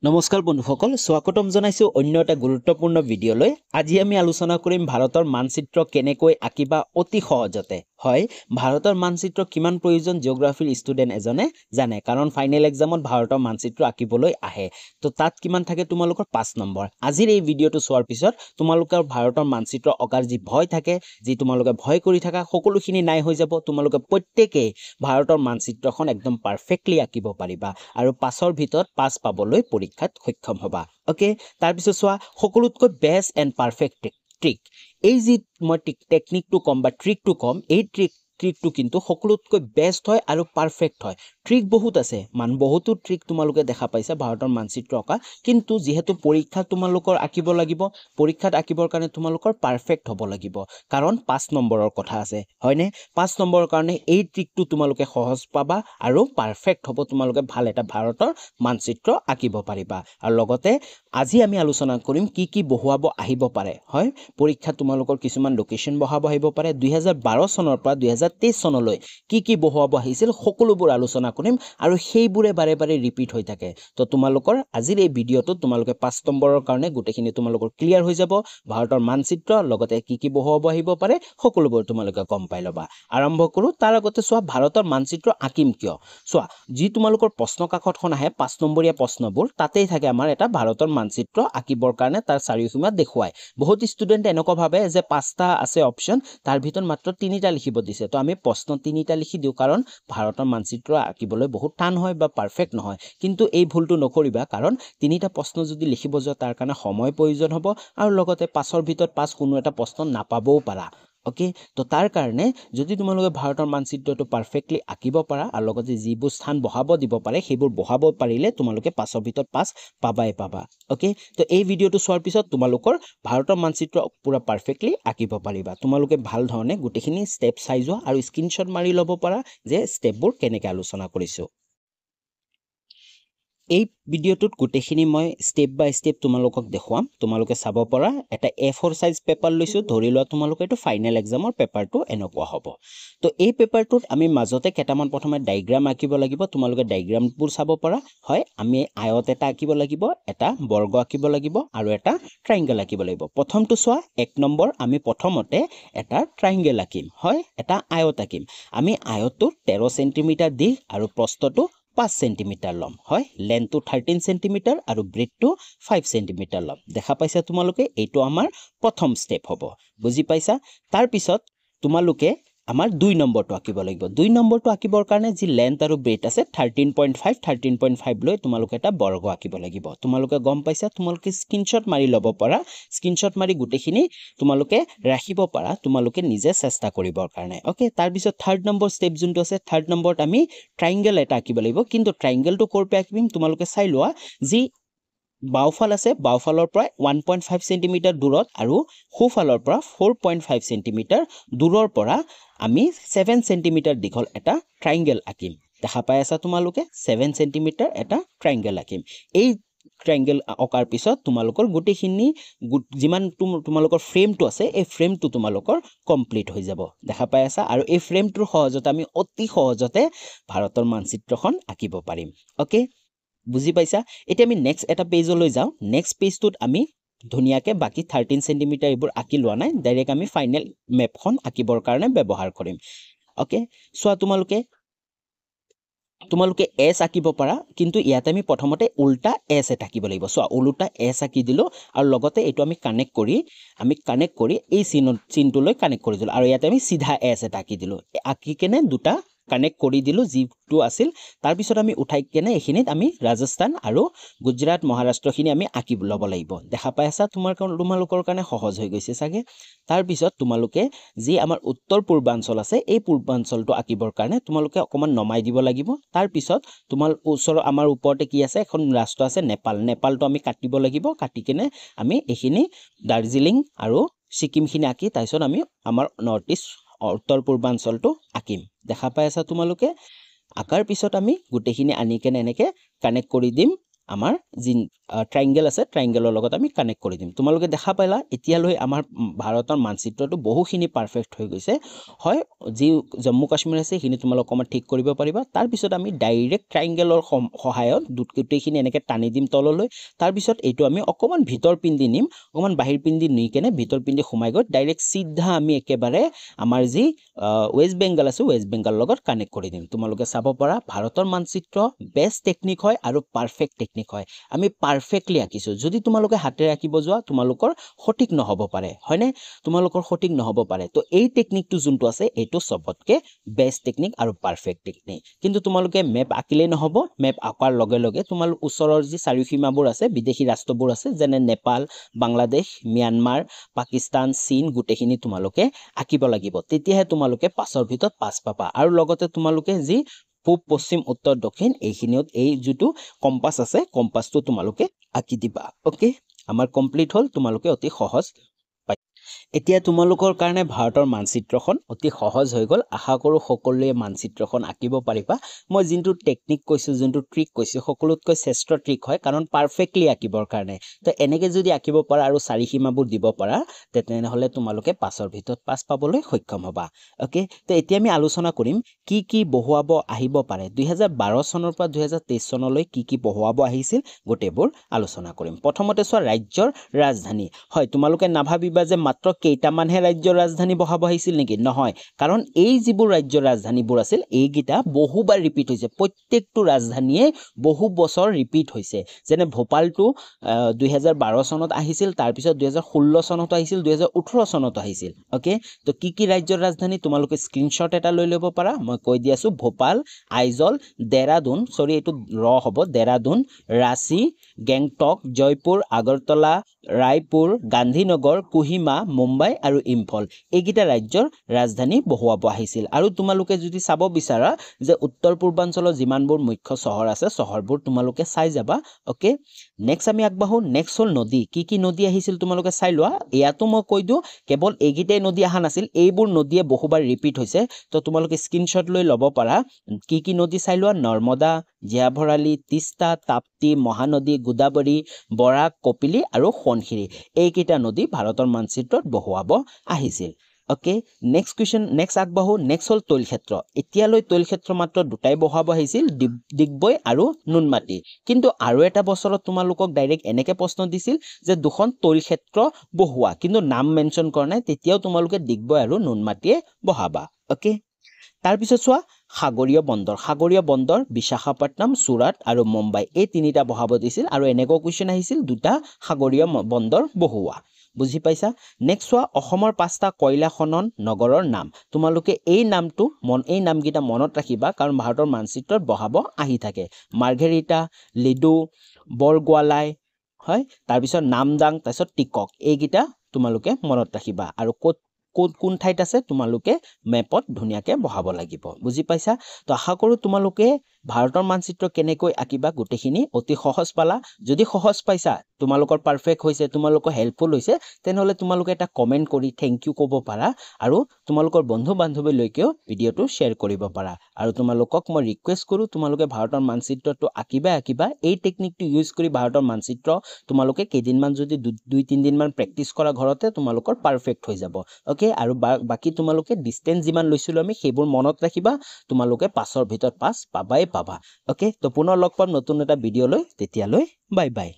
নমস্কাৰ বন্ধুসকল স্বাগতম জনাইছো অন্য এটা গুৰুত্বপূৰ্ণ ভিডিঅ'লৈ আজি আমি আলোচনা কৰিম ভাৰতৰ মানচিত্ৰ কেনেকৈ আঁকিবা অতি সহজতে হয় ভাৰতৰ মানচিত্ৰ কিমান প্ৰয়োজন জিওগ্ৰাফিৰ ষ্টুডেন্ট এজনে জানে কাৰণ ফাইনেল এক্সামত ভাৰতৰ মানচিত্ৰ আঁকিবলৈ আহে তো তাত কিমান থাকে তোমালোকৰ 5 নম্বৰ আজিৰ এই ভিডিঅ'টো চোৱাৰ পিছত তোমালোকৰ ভাৰতৰ মানচিত্ৰ অকাৰ যি ভয় থাকে যি তোমালোকে ভয় কৰি থাকা সকলোখিনি নাই হৈ যাব তোমালোকে প্ৰত্যেকই ভাৰতৰ মানচিত্ৰখন একদম পাৰফেক্টলি আঁকিব পাৰিবা আৰু 5ৰ ভিতৰত 5 পাবলৈ পৰীক্ষাত সক্ষম হবা ওকে তাৰ পিছত চোৱা সকলোতকৈ বেষ্ট এণ্ড পাৰফেক্ট ট্ৰিক এই যি মই টেকনিকটো কম বা ট্ৰিকটো কম এই ট্ৰিকটো কিন্তু সকলোতকৈ বেষ্ট হয় আৰু পাৰফেক্ট হয় ট্ৰিক বহুত আছে বহুতো ট্ৰিক তোমালোকে দেখা পাইছা ভাৰতৰ মানচিত্ৰ অকা কিন্তু যেহেতু পৰীক্ষা তোমালোকৰ আঁকিব লাগিব পৰীক্ষাত আঁকিবৰ কাৰণে তোমালোকৰ পাৰফেক্ট হ'ব লাগিব কাৰণ 5 নম্বৰৰ কথা আছে হয়নে 5 নম্বৰৰ কাৰণে এই ট্ৰিকটো তোমালোকে সহজ পাবা আৰু পাৰফেক্ট হ'ব তোমালোকে ভাল এটা ভাৰতৰ মানচিত্ৰ আঁকিব পাৰিবা আৰু লগতে আজি আমি আলোচনা কৰিম কি বহুৱাব আহিব পাৰে হয় পৰীক্ষা তোমালোকৰ কিছুমান লোকেশন বহাব আহিব পাৰে 2012 চনৰ পৰা 2023 চনলৈ কি বহুৱাব আহিছিল সকলোবোৰ আলোচনা কৰিম আৰু সেইবোৰে বাৰে বাৰে ৰিপিট হৈ থাকে তো তোমালোকৰ আজিৰ এই ভিডিঅ'টো তোমালোকে 5 নম্বৰৰ কাৰণে গুটেখিনি তোমালোকৰ ক্লিয়াৰ হৈ যাব ভাৰতৰ মানচিত্ৰ লগতে কি বহুৱাব আহিব পাৰে সকলোবোৰ তোমালোকে গম পাই লবা আৰম্ভ কৰো তাৰ আগতে চোৱা ভাৰতৰ মানচিত্ৰ আঁকিম কিয় চোৱা যি তোমালোকৰ প্ৰশ্ন কাকতখন আহে 5 নম্বৰীয়া প্ৰশ্নবোৰ তাতেই থাকে আমাৰ এটা ভাৰতৰ মানচিত্ৰ আঁকিবৰ কাৰণে তাৰ চাৰিওসীমাত দেখুৱায় বহুত ষ্টুডেন্ট এনেকুৱা ভাবে যে 5টা আছে অপচন তাৰ ভিতৰত মাত্ৰ 3টা লিখিব দিছে তো আমি প্ৰশ্ন 3টা লিখি দিও কাৰণ ভাৰতৰ মানচিত্ৰ আঁকিবলৈ বহুত টান হয় বা পাৰফেক্ট নহয় কিন্তু এই ভুলটো নকৰিবা কাৰণ 3টা প্ৰশ্ন যদি লিখিব যোৱা তাৰ কাৰণে সময় প্ৰয়োজন হ'ব আৰু লগতে 5ৰ ভিতৰত 5 কোনো এটা প্ৰশ্ন নাপাবও পাৰা ওকে তো তাৰ কাৰণে যদি তোমালোকে ভাৰতৰ মানচিত্ৰটো পাৰফেক্টলি আঁকিব পাৰা আৰু লগতে যিবোৰ স্থান বহাব দিব পাৰে সেইবোৰ বহাব পাৰিলে তোমালোকে 5ৰ ভিতৰত 5 পাবাই পাবা ওকে তো এই ভিডিঅ'টো চোৱাৰ পিছত তোমালোকৰ ভাৰতৰ মানচিত্ৰ পুৰা পাৰফেক্টলি আঁকিব পাৰিবা তোমালোকে ভাল ধৰণে গুটেখিনি ষ্টেপ চাই যোৱা আৰু স্ক্ৰিনশ্বট মাৰি ল'ব পাৰা যে ষ্টেপবোৰ কেনেকৈ আলোচনা কৰিছো এই ভিডিঅ'টোত গুটেখিনি মই ষ্টেপ বাই ষ্টেপ তোমালোকক দেখুৱাম তোমালোকে চাব পৰা এটা A4 সাইজ পেপাৰ লৈছো ধৰি লোৱা তোমালোকে এটো ফাইনেল এক্সামৰ পেপাৰটো এনেকুৱা হ'ব তো এই পেপাৰটোত আমি মাজতে কেটামান প্ৰথমে ডায়াগ্ৰাম আঁকিব লাগিব তোমালোকে ডায়াগ্ৰামবোৰ চাব পৰা হয় আমি আয়ত এটা আঁকিব লাগিব এটা বৰ্গ আঁকিব লাগিব আৰু এটা ট্ৰায়াঙ্গেল আঁকিব লাগিব প্ৰথমটো চোৱা 1 নম্বৰ আমি প্ৰথমতে এটা ট্ৰায়াঙ্গেল আঁকিম হয় এটা আয়ত আঁকিম আমি আয়তটো 13 সেন্টিমিটাৰ দিশ আৰু প্ৰস্থটো 5 সেন্টিমিটাৰ লম হয় লেন্থটো 13 সেন্টিমিটাৰ আৰু ব্ৰেডটো 5 সেন্টিমিটাৰ লম দেখা পাইছা তোমালোকে এইটো আমাৰ প্ৰথম ষ্টেপ হ'ব বুজি পাইছা তাৰ পিছত তোমালোকে আমাৰ 2 নম্বৰটো আঁকিব লাগিব 2 নম্বৰটো আঁকিবৰ কাৰণে যি লেন্থ আৰু ব্ৰেড আছে 13.5 লৈ তোমালোকে এটা বৰ্গ আঁকিব লাগিব তোমালোকে গম পাইছা তোমালোকে স্ক্ৰিনশ্বট মাৰি ল'ব পাৰা স্ক্ৰিনশ্বট মাৰি গুটেখিনি তোমালোকে ৰাখিব পাৰা তোমালোকে নিজে চেষ্টা কৰিবৰ কাৰণে ওকে তাৰ পিছত 3rd নম্বৰ ষ্টেপ যোনটো আছে 3rd নম্বৰত আমি ট্ৰায়াঙ্গেল এটা আঁকিব লাগিব কিন্তু ট্ৰায়াঙ্গেলটো কৰ পৰা আঁকিম তোমালোকে চাই লোৱা যি বাওফাল আছে বাওফালৰ পৰা 1.5 সেন্টিমিটাৰ দূৰত আৰু সোফালৰ পৰা 4.5 সেন্টিমিটাৰ দূৰৰ পৰা আমি 7 সেন্টিমিটাৰ দীঘল এটা ট্ৰায়াঙ্গেল আঁকিম দেখা পাই আছা তোমালোকে 7 সেন্টিমিটাৰ এটা ট্ৰায়াঙ্গেল আঁকিম এই ট্ৰায়াঙ্গেল অকাৰ পিছত তোমালোকৰ গুটেখিনি যিমান তোমালোকৰ ফ্ৰেমটো আছে এই ফ্ৰেমটো তোমালোকৰ কমপ্লিট হৈ যাব দেখা পাই আছা আৰু এই ফ্ৰেমটোৰ সহজতে আমি অতি সহজতে ভাৰতৰ মানচিত্ৰখন আঁকিব পাৰিম ওকে বুজি পাইছা এতিয়া আমি নেক্সট এটা পেজলৈ যাও নেক্সট পেজটোত আমি ধুনিয়াকে বাকি 13 সেন্টিমিটাৰ এইবোৰ আঁকি লোৱা নাই ডাইৰেক্ট আমি ফাইনেল মেপখন আঁকিবৰ কাৰণে ব্যৱহাৰ কৰিম ওকে সোৱা তোমালোকে এস আঁকিব পাৰা কিন্তু ইয়াতে আমি প্ৰথমতে উল্টা এস এটা আঁকিব লাগিব সোৱা উল্টা এস আঁকি দিলো আৰু লগতে এটো আমি কানেক্ট কৰি এই চিনটোলৈ কানেক্ট কৰি দিলো আৰু ইয়াতে আমি সিধা এস এটা আঁকি দিলো আঁকি কেনে দুটা কানেক্ট কৰি দিলো যিটো আছিল তাৰ পিছত আমি উঠাই কেনে এখিনিত আমি ৰাজস্থান আৰু গুজৰাট মহাৰাষ্ট্ৰখিনি আমি আঁকি ল'ব লাগিব দেখা পাই আছা তোমালোকৰ কাৰণে সহজ হৈ গৈছে সাগে তাৰ পিছত তোমালোকে যি আমাৰ উত্তৰ পূৰ্বাঞ্চল আছে এই পূৰ্বাঞ্চলটো আঁকিবৰ কাৰণে তোমালোকে অকমান নমাই দিব লাগিব তাৰ পিছত ওচৰ আমাৰ ওপৰতে কি আছে এখন ৰাষ্ট্ৰ আছে নেপালটো আমি কাটিব লাগিব কাটি কেনে আমি এখিনি দাৰ্জিলিং আৰু সিকিমখিনি আঁকি তাৰপিছত আমি আমাৰ নৰ্থ ইষ্ট উত্তৰ পূৰ্বাঞ্চলটো আঁকিম দেখা পাই আছা তোমালোকে আকাৰ পিছত আমি গুটেখিনি আনি কেনে এনেকে কানেক্ট কৰি দিম আমাৰ ট্ৰাইংগেল আছে ট্ৰাইংগেলৰ লগত আমি কানেক্ট কৰি দিম তোমালোকে দেখা পাইলা এতিয়ালৈ আমাৰ ভাৰতৰ মানচিত্ৰটো বহুখিনি পাৰফেক্ট হৈ গৈছে হয় যি জম্মু কাশ্মীৰ আছে সেইখিনি তোমালোক অকণমান ঠিক কৰিব পাৰিবা তাৰ পিছত আমি ডাইৰেক্ট ট্ৰাইংগেলৰ সহায়ত গোটেইখিনি এনেকৈ টানি দিম তললৈ তাৰ পিছত এইটো আমি অকণমান ভিতৰ পিন্ধি নিম অকণমান বাহিৰ পিন্ধি নি কেনে ভিতৰ পিন্ধি সোমাই গৈ ডাইৰেক্ট সিধা আমি একেবাৰে আমাৰ যি ৱেষ্ট বেংগল আছে ৱেষ্ট বেংগলৰ লগত কানেক্ট কৰি দিম তোমালোকে চাব পাৰা ভাৰতৰ মানচিত্ৰ বেষ্ট টেকনিক হয় আৰু পাৰফেক্ট টেকনিক হয় আমি পাৰফেক্টলি আঁকিছো যদি তোমালোকে হাতেৰে আঁকিব যোৱা তোমালোকৰ সঠিক নহব পাৰে হয়নে তোমালোকৰ সঠিক নহব পাৰে তো এই টেকনিকটো যোনটো আছে এইটো সবতকে বেষ্ট টেকনিক আৰু পাৰফেক্ট টেকনিক কিন্তু তোমালোকে মেপ আঁকিলেই নহব মেপ আঁকাৰ লগে লগে তোমালোক ওচৰৰ যি চাৰিসীমাবোৰ আছে বিদেশী ৰাষ্ট্ৰবোৰ আছে যেনে নেপাল বাংলাদেশ ম্যানমাৰ পাকিস্তান চীন গোটেইখিনি তোমালোকে আঁকিব লাগিব তেতিয়াহে তোমালোকে পাঁচৰ ভিতৰত পাঁচ পাবা আৰু লগতে তোমালোকে যি পূব পশ্চিম উত্তৰ দক্ষিণ এইখিনিত এই যেটো কম্পাস আছে কম্পাসটো তোমালোকে আঁকি দিবা ওকে আমাৰ কমপ্লিট হল তোমালোকে অতি সহজ এতিয়া তোমালোকৰ কাৰণে ভাৰতৰ মানচিত্ৰখন অতি সহজ হৈ গল আশা কৰো সকলোৱে মানচিত্ৰখন আঁকিব পাৰিবা মই যোনটো টেকনিক কৈছো যোনটো ট্ৰিক কৈছো সকলোতকৈ শ্ৰেষ্ঠ ট্ৰিক হয় কাৰণ পাৰফেক্টলি আঁকিবৰ কাৰণে তো এনেকৈ যদি আঁকিব পাৰা আৰু চাৰিসীমাবোৰ দিব পাৰা তেনেহলে তোমালোকে পাঁচৰ ভিতৰত পাঁচ পাবলৈ সক্ষম হবা ওকে তো এতিয়া আমি আলোচনা কৰিম কি বহুৱাব আহিব পাৰে 2012 চনৰ পৰা 2023 চনলৈ কি বহুৱাব আহিছিল গোটেইবোৰ আলোচনা কৰিম প্ৰথমতে চোৱা ৰাজ্যৰ ৰাজধানী হয় তোমালোকে নাভাবিবা যে মাত্ৰ কেইটামানহে ৰাজ্যৰ ৰাজধানী বহাব আহিছিল নেকি নহয় কাৰণ এই যিবোৰ ৰাজ্যৰ ৰাজধানীবোৰ আছিল এইগিটা বহুবাৰ ৰিপিট হৈছে প্ৰত্যেকটো ৰাজধানীয়ে বহু বছৰ ৰিপিট হৈছে যেনে ভোপালটো 2012 চনত আহিছিল তাৰ পিছত 2016 চনত আহিছিল 2018 চনত আহিছিল ওকে তো কি ৰাজ্যৰ ৰাজধানী তোমালোকে স্ক্ৰিনশ্বট এটা লৈ ল'ব পাৰা মই কৈ দি আছো ভোপাল আইজল দেৰাদুন সৰি এটো ৰ হ'ব দেৰাদুন ৰাঁচী গেংটক জয়পুৰ আগৰতলা ৰায়পুৰ গান্ধীনগৰ কোহিমা মুম্বাই আৰু ইম্ফল এইগিটা ৰাজ্যৰ ৰাজধানী বহুৱাব আহিছিল আৰু তোমালোকে যদি চাব বিচাৰা যে উত্তৰ পূৰ্বাঞ্চলৰ যিমানবোৰ মুখ্য চহৰ আছে চহৰবোৰ তোমালোকে চাই যাবা ওকে নেক্সট আমি আগবাঢ়ো নেক্সট হল নদী কি নদী আহিছিল তোমালোকে চাই লোৱা ইয়াতো মই কৈ দিও কেৱল এইগিটাই নদী আহা নাছিল এইবোৰ নদীয়ে বহুবাৰ ৰিপিট হৈছে তো তোমালোকে স্ক্ৰিনশ্বট লৈ ল'ব পাৰা কি নদী চাই লোৱা নৰ্মদা জিয়াভৰালী তিস্তা তাপ্তি মহানদী গোদাবৰী বৰাক কপিলী আৰু সোৱণশিৰি এইকেইটা নদী ভাৰতৰ মানচিত্ৰত বহুৱাব আহিছিল ওকে নেক্সট কোৱেশ্চন নেক্সট আগবাঢ়ো নেক্সট হল তৈলক্ষেত্ৰ এতিয়ালৈ তৈলক্ষেত্ৰ মাত্ৰ দুটাই বহুৱাব আহিছিল ডিগবৈ আৰু নুনমাটি কিন্তু আৰু এটা বছৰত তোমালোকক ডাইৰেক্ট এনেকে প্ৰশ্ন দিছিল যে দুখন তৈলক্ষেত্ৰ বহুৱা কিন্তু নাম মেনশন কৰা নাই তেতিয়াও তোমালোকে ডিগবৈ আৰু নুনমাটিয়ে বহাবা ওকে তাৰ পিছত চোৱা সাগৰীয় বন্দৰ বিশাখাপট্টনম সুৰাট আৰু মুম্বাই এই তিনিটা বহাব দিছিল আৰু এনেকৈ কোৱেশ্চন আহিছিল দুটা সাগৰীয় বন্দৰ বহুৱা বুজি পাইছা নেক্সট চোৱা অসমৰ পাঁচটা কয়লা খনন নগৰৰ নাম তোমালোকে এই নামগিটা মনত ৰাখিবা কাৰণ ভাৰতৰ মানচিত্ৰত বহাব আহি থাকে মাৰ্ঘেৰিটা লিডু বৰগোৱালাই হয় তাৰ পিছত নামদাং তাৰ পিছত টিকক এইগিটা তোমালোকে মনত ৰাখিবা আৰু কোন ঠাইত আছে তোমালোকে মেপত ধুনিয়াকে বহাব লাগিব বুজি পাইছা তো আশা কৰো তোমালোকে ভাৰতৰ মানচিত্ৰ কেনেকৈ আঁকিবা গোটেইখিনি অতি সহজ পালা যদি সহজ পাইছা তোমালোকৰ পাৰফেক্ট হৈছে তোমালোকৰ হেল্পফুল হৈছে তেনেহলে তোমালোকে এটা কমেন্ট কৰি থ্যাংক ইউ ক'ব পাৰা আৰু তোমালোকৰ বন্ধু বান্ধৱীলৈকেও ভিডিওটো শ্বেয়াৰ কৰিব পাৰা আৰু তোমালোকক মই ৰিকুৱেষ্ট কৰো তোমালোকে ভাৰতৰ মানচিত্ৰটো আঁকিবা এই টেকনিকটো ইউজ কৰি ভাৰতৰ মানচিত্ৰ তোমালোকে কেইদিনমান যদি 2-3 দিনমান প্ৰেক্টিছ কৰা ঘৰতে তোমালোকৰ পাৰফেক্ট হৈ যাব ওকে আৰু বাকি তোমালোকে ডিসটেন্স যিমান লৈছিলো আমি সেইবোৰ মনত ৰাখিবা তোমালোকে পাঁচৰ ভিতৰত পাঁচ পাবাই পাবা ওকে তো পুনৰ লগ পাম নতুন এটা ভিডিও লৈ তেতিয়ালৈ বাই বাই